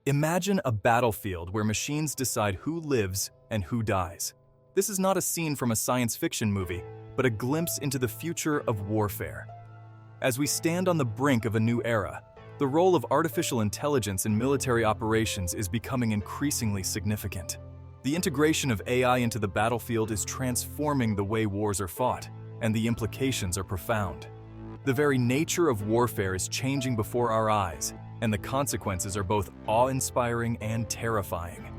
Imagine a battlefield where machines decide who lives and who dies. This is not a scene from a science fiction movie, but a glimpse into the future of warfare. As we stand on the brink of a new era, the role of artificial intelligence in military operations is becoming increasingly significant. The integration of AI into the battlefield is transforming the way wars are fought, and the implications are profound. The very nature of warfare is changing before our eyes, and the consequences are both awe-inspiring and terrifying.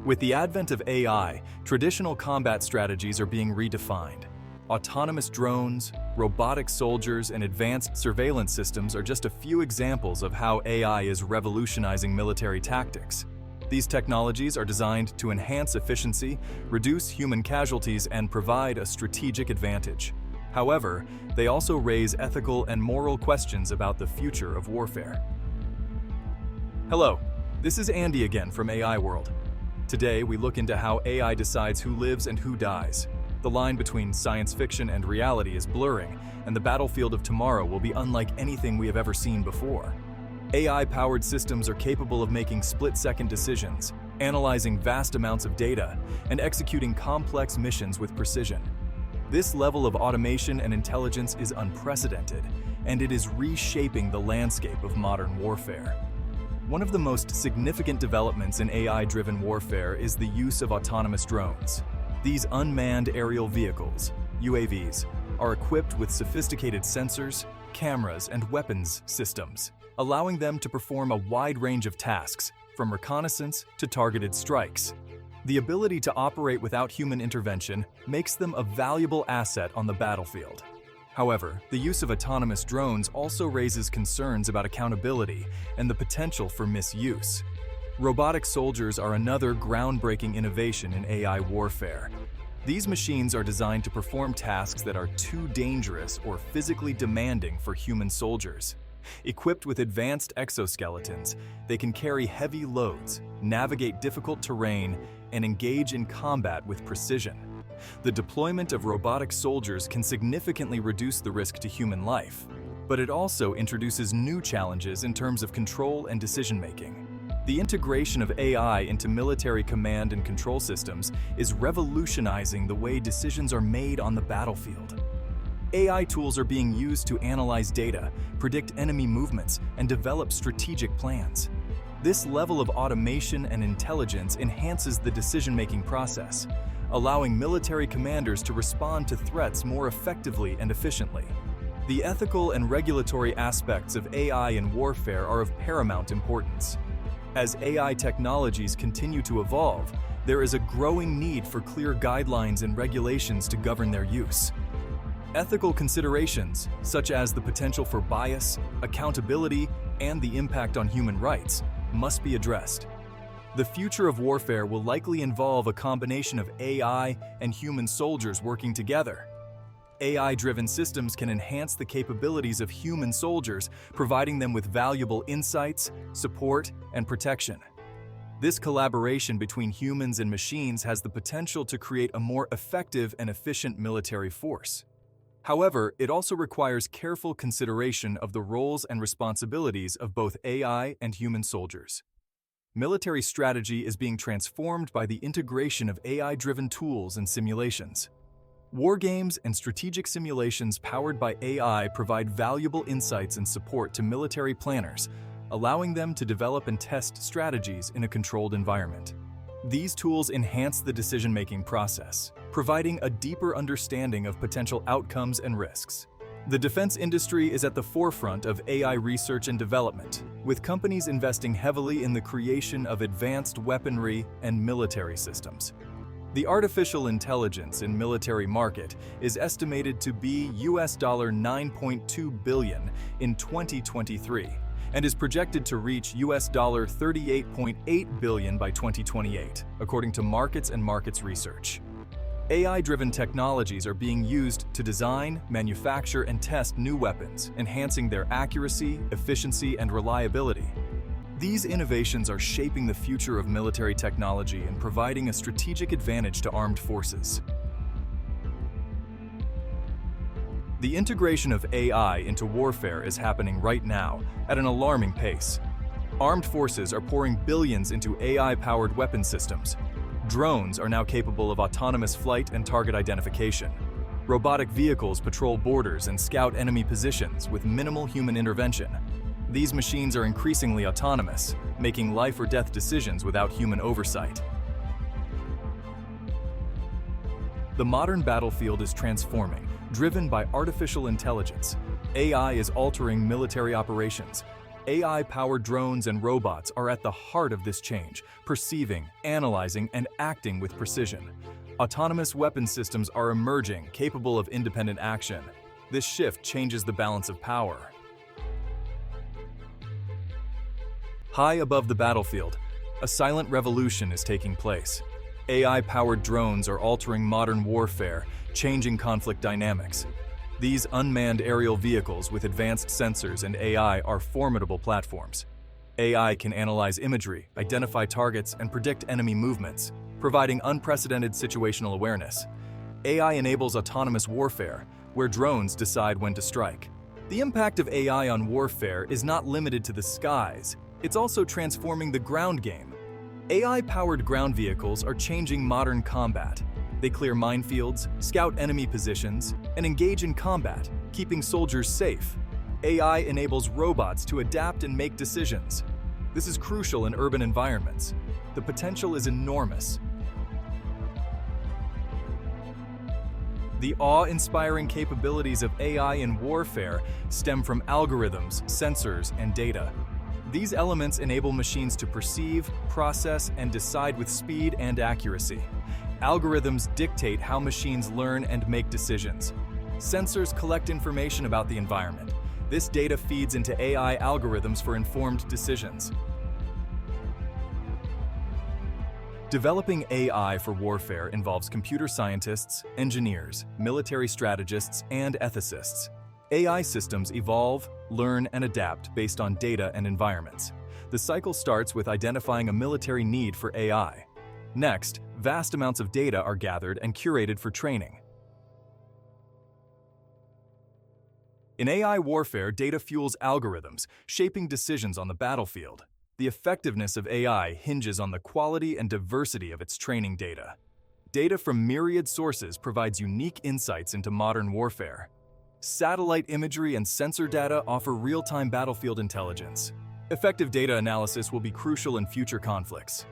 With the advent of AI, traditional combat strategies are being redefined. Autonomous drones, robotic soldiers, and advanced surveillance systems are just a few examples of how AI is revolutionizing military tactics. These technologies are designed to enhance efficiency, reduce human casualties, and provide a strategic advantage. However, they also raise ethical and moral questions about the future of warfare. Hello, this is Andy again from AI World. Today, we look into how AI decides who lives and who dies. The line between science fiction and reality is blurring, and the battlefield of tomorrow will be unlike anything we have ever seen before. AI-powered systems are capable of making split-second decisions, analyzing vast amounts of data, and executing complex missions with precision. This level of automation and intelligence is unprecedented, and it is reshaping the landscape of modern warfare. One of the most significant developments in AI-driven warfare is the use of autonomous drones. These unmanned aerial vehicles, UAVs, are equipped with sophisticated sensors, cameras, and weapons systems, allowing them to perform a wide range of tasks, from reconnaissance to targeted strikes. The ability to operate without human intervention makes them a valuable asset on the battlefield. However, the use of autonomous drones also raises concerns about accountability and the potential for misuse. Robotic soldiers are another groundbreaking innovation in AI warfare. These machines are designed to perform tasks that are too dangerous or physically demanding for human soldiers. Equipped with advanced exoskeletons, they can carry heavy loads, navigate difficult terrain, and engage in combat with precision. The deployment of robotic soldiers can significantly reduce the risk to human life, but it also introduces new challenges in terms of control and decision-making. The integration of AI into military command and control systems is revolutionizing the way decisions are made on the battlefield. AI tools are being used to analyze data, predict enemy movements, and develop strategic plans. This level of automation and intelligence enhances the decision-making process, allowing military commanders to respond to threats more effectively and efficiently. The ethical and regulatory aspects of AI in warfare are of paramount importance. As AI technologies continue to evolve, there is a growing need for clear guidelines and regulations to govern their use. Ethical considerations, such as the potential for bias, accountability, and the impact on human rights, must be addressed. The future of warfare will likely involve a combination of AI and human soldiers working together. AI-driven systems can enhance the capabilities of human soldiers, providing them with valuable insights, support, and protection. This collaboration between humans and machines has the potential to create a more effective and efficient military force. However, it also requires careful consideration of the roles and responsibilities of both AI and human soldiers. Military strategy is being transformed by the integration of AI-driven tools and simulations. War games and strategic simulations powered by AI provide valuable insights and support to military planners, allowing them to develop and test strategies in a controlled environment. These tools enhance the decision-making process, providing a deeper understanding of potential outcomes and risks. The defense industry is at the forefront of AI research and development, with companies investing heavily in the creation of advanced weaponry and military systems. The artificial intelligence in military market is estimated to be US $9.2 billion in 2023 and is projected to reach US $38.8 billion by 2028, according to Markets and Markets Research. AI-driven technologies are being used to design, manufacture, and test new weapons, enhancing their accuracy, efficiency, and reliability. These innovations are shaping the future of military technology and providing a strategic advantage to armed forces. The integration of AI into warfare is happening right now at an alarming pace. Armed forces are pouring billions into AI-powered weapon systems. Drones are now capable of autonomous flight and target identification. Robotic vehicles patrol borders and scout enemy positions with minimal human intervention. These machines are increasingly autonomous, making life or death decisions without human oversight. The modern battlefield is transforming, driven by artificial intelligence. AI is altering military operations. AI-powered drones and robots are at the heart of this change, perceiving, analyzing, and acting with precision. Autonomous weapon systems are emerging, capable of independent action. This shift changes the balance of power. High above the battlefield, a silent revolution is taking place. AI-powered drones are altering modern warfare, changing conflict dynamics. These unmanned aerial vehicles with advanced sensors and AI are formidable platforms. AI can analyze imagery, identify targets, and predict enemy movements, providing unprecedented situational awareness. AI enables autonomous warfare, where drones decide when to strike. The impact of AI on warfare is not limited to the skies. It's also transforming the ground game. AI-powered ground vehicles are changing modern combat. They clear minefields, scout enemy positions, and engage in combat, keeping soldiers safe. AI enables robots to adapt and make decisions. This is crucial in urban environments. The potential is enormous. The awe-inspiring capabilities of AI in warfare stem from algorithms, sensors, and data. These elements enable machines to perceive, process, and decide with speed and accuracy. Algorithms dictate how machines learn and make decisions. Sensors collect information about the environment. This data feeds into AI algorithms for informed decisions. Developing AI for warfare involves computer scientists, engineers, military strategists, and ethicists. AI systems evolve, learn, and adapt based on data and environments. The cycle starts with identifying a military need for AI. Next, vast amounts of data are gathered and curated for training. In AI warfare, data fuels algorithms, shaping decisions on the battlefield. The effectiveness of AI hinges on the quality and diversity of its training data. Data from myriad sources provides unique insights into modern warfare. Satellite imagery and sensor data offer real-time battlefield intelligence. Effective data analysis will be crucial in future conflicts.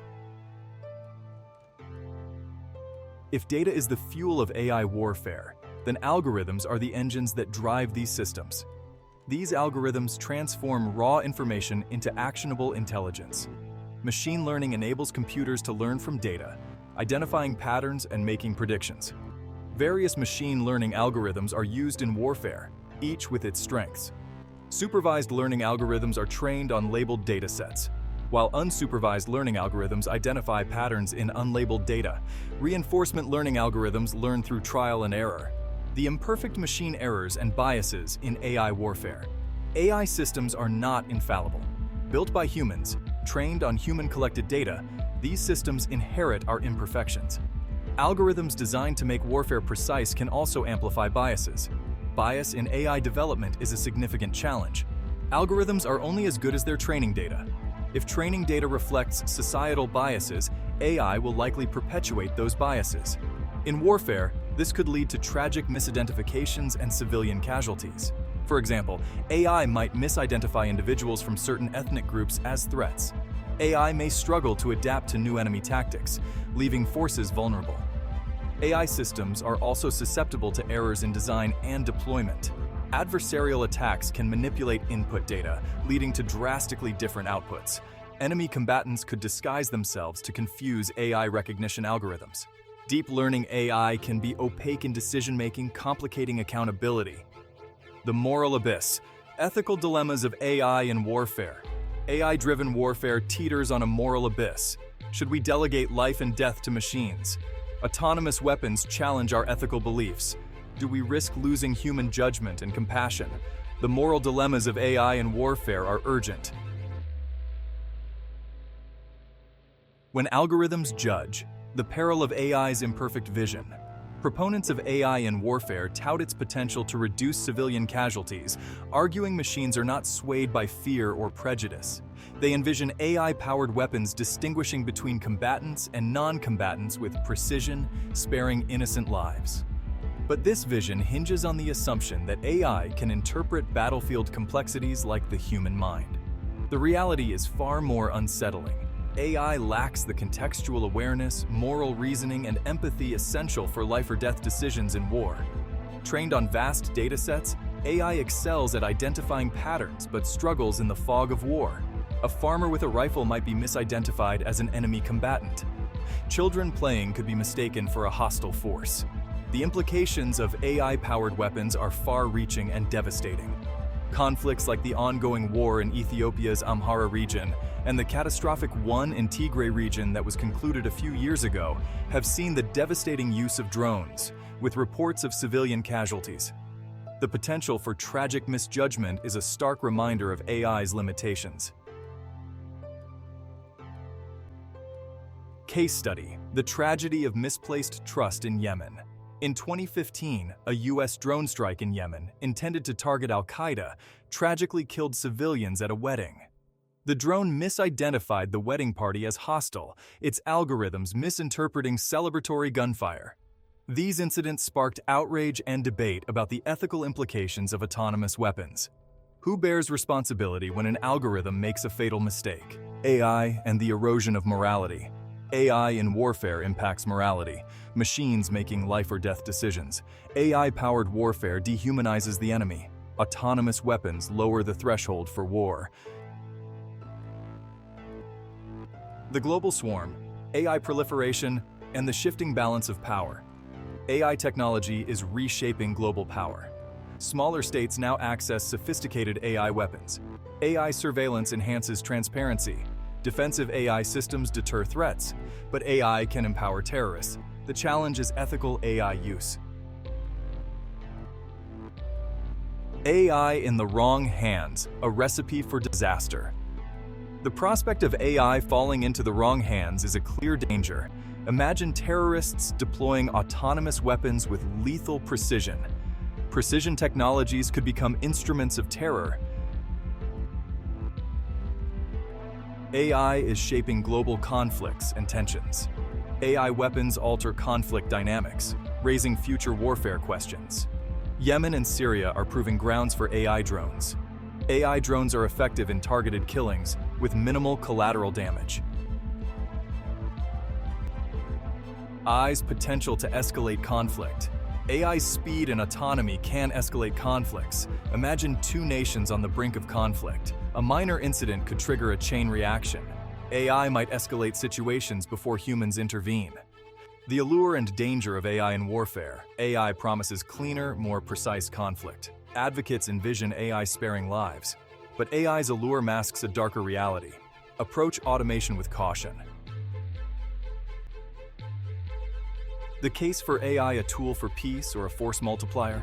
If data is the fuel of AI warfare, then algorithms are the engines that drive these systems. These algorithms transform raw information into actionable intelligence. Machine learning enables computers to learn from data, identifying patterns and making predictions. Various machine learning algorithms are used in warfare, each with its strengths. Supervised learning algorithms are trained on labeled datasets, while unsupervised learning algorithms identify patterns in unlabeled data. Reinforcement learning algorithms learn through trial and error. The imperfect machine errors and biases in AI warfare. AI systems are not infallible. Built by humans, trained on human-collected data, these systems inherit our imperfections. Algorithms designed to make warfare precise can also amplify biases. Bias in AI development is a significant challenge. Algorithms are only as good as their training data. If training data reflects societal biases, AI will likely perpetuate those biases. In warfare, this could lead to tragic misidentifications and civilian casualties. For example, AI might misidentify individuals from certain ethnic groups as threats. AI may struggle to adapt to new enemy tactics, leaving forces vulnerable. AI systems are also susceptible to errors in design and deployment. Adversarial attacks can manipulate input data, leading to drastically different outputs. Enemy combatants could disguise themselves to confuse AI recognition algorithms. Deep learning AI can be opaque in decision-making, complicating accountability. The moral abyss. Ethical dilemmas of AI in warfare. AI-driven warfare teeters on a moral abyss. Should we delegate life and death to machines? Autonomous weapons challenge our ethical beliefs. Do we risk losing human judgment and compassion? The moral dilemmas of AI in warfare are urgent. When algorithms judge, the peril of AI's imperfect vision. Proponents of AI in warfare tout its potential to reduce civilian casualties, arguing machines are not swayed by fear or prejudice. They envision AI-powered weapons distinguishing between combatants and non-combatants with precision, sparing innocent lives. But this vision hinges on the assumption that AI can interpret battlefield complexities like the human mind. The reality is far more unsettling. AI lacks the contextual awareness, moral reasoning, and empathy essential for life or death decisions in war. Trained on vast datasets, AI excels at identifying patterns but struggles in the fog of war. A farmer with a rifle might be misidentified as an enemy combatant. Children playing could be mistaken for a hostile force. The implications of AI-powered weapons are far-reaching and devastating. Conflicts like the ongoing war in Ethiopia's Amhara region and the catastrophic one in Tigray region that was concluded a few years ago have seen the devastating use of drones, with reports of civilian casualties. The potential for tragic misjudgment is a stark reminder of AI's limitations. Case study: the tragedy of misplaced trust in Yemen. In 2015, a U.S. drone strike in Yemen, intended to target al-Qaeda, tragically killed civilians at a wedding. The drone misidentified the wedding party as hostile, its algorithms misinterpreting celebratory gunfire. These incidents sparked outrage and debate about the ethical implications of autonomous weapons. Who bears responsibility when an algorithm makes a fatal mistake? AI and the erosion of morality. AI in warfare impacts morality, machines making life or death decisions. AI-powered warfare dehumanizes the enemy. Autonomous weapons lower the threshold for war. The global swarm, AI proliferation, and the shifting balance of power. AI technology is reshaping global power. Smaller states now access sophisticated AI weapons. AI surveillance enhances transparency. Defensive AI systems deter threats, but AI can empower terrorists. The challenge is ethical AI use. AI in the wrong hands, a recipe for disaster. The prospect of AI falling into the wrong hands is a clear danger. Imagine terrorists deploying autonomous weapons with lethal precision. Precision technologies could become instruments of terror. AI is shaping global conflicts and tensions. AI weapons alter conflict dynamics, raising future warfare questions. Yemen and Syria are proving grounds for AI drones. AI drones are effective in targeted killings with minimal collateral damage. AI's potential to escalate conflict. AI's speed and autonomy can escalate conflicts. Imagine two nations on the brink of conflict. A minor incident could trigger a chain reaction. AI might escalate situations before humans intervene. The allure and danger of AI in warfare. AI promises cleaner, more precise conflict. Advocates envision AI sparing lives. But AI's allure masks a darker reality. Approach automation with caution. The case for AI a tool for peace or a force multiplier?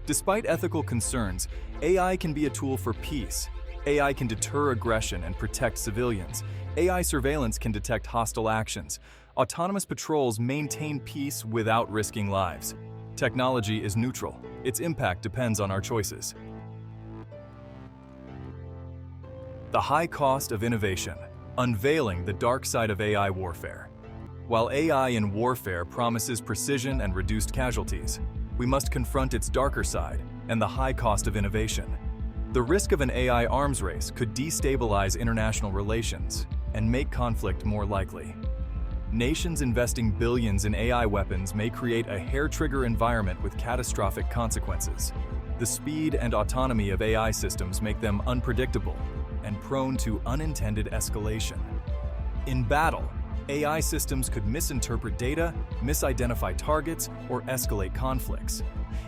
Despite ethical concerns, AI can be a tool for peace. AI can deter aggression and protect civilians. AI surveillance can detect hostile actions. Autonomous patrols maintain peace without risking lives. Technology is neutral. Its impact depends on our choices. The high cost of innovation. Unveiling the dark side of AI warfare. While AI in warfare promises precision and reduced casualties, we must confront its darker side and the high cost of innovation. The risk of an AI arms race could destabilize international relations and make conflict more likely. Nations investing billions in AI weapons may create a hair-trigger environment with catastrophic consequences. The speed and autonomy of AI systems make them unpredictable and prone to unintended escalation. In battle, AI systems could misinterpret data, misidentify targets, or escalate conflicts.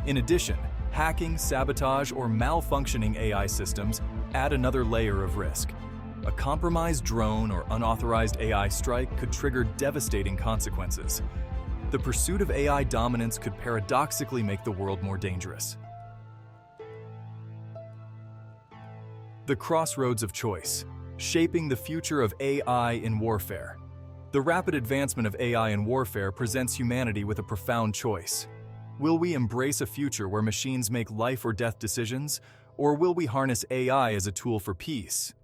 In addition, hacking, sabotage, or malfunctioning AI systems add another layer of risk. A compromised drone or unauthorized AI strike could trigger devastating consequences. The pursuit of AI dominance could paradoxically make the world more dangerous. The crossroads of choice, shaping the future of AI in warfare. The rapid advancement of AI in warfare presents humanity with a profound choice. Will we embrace a future where machines make life or death decisions, or will we harness AI as a tool for peace?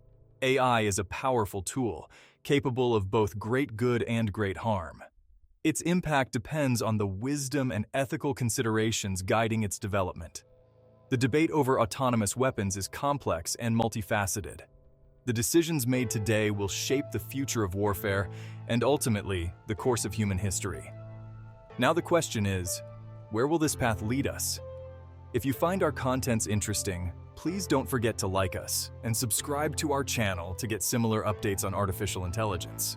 AI is a powerful tool, capable of both great good and great harm. Its impact depends on the wisdom and ethical considerations guiding its development. The debate over autonomous weapons is complex and multifaceted. The decisions made today will shape the future of warfare and ultimately the course of human history. Now the question is, where will this path lead us? If you find our contents interesting, please don't forget to like us and subscribe to our channel to get similar updates on artificial intelligence.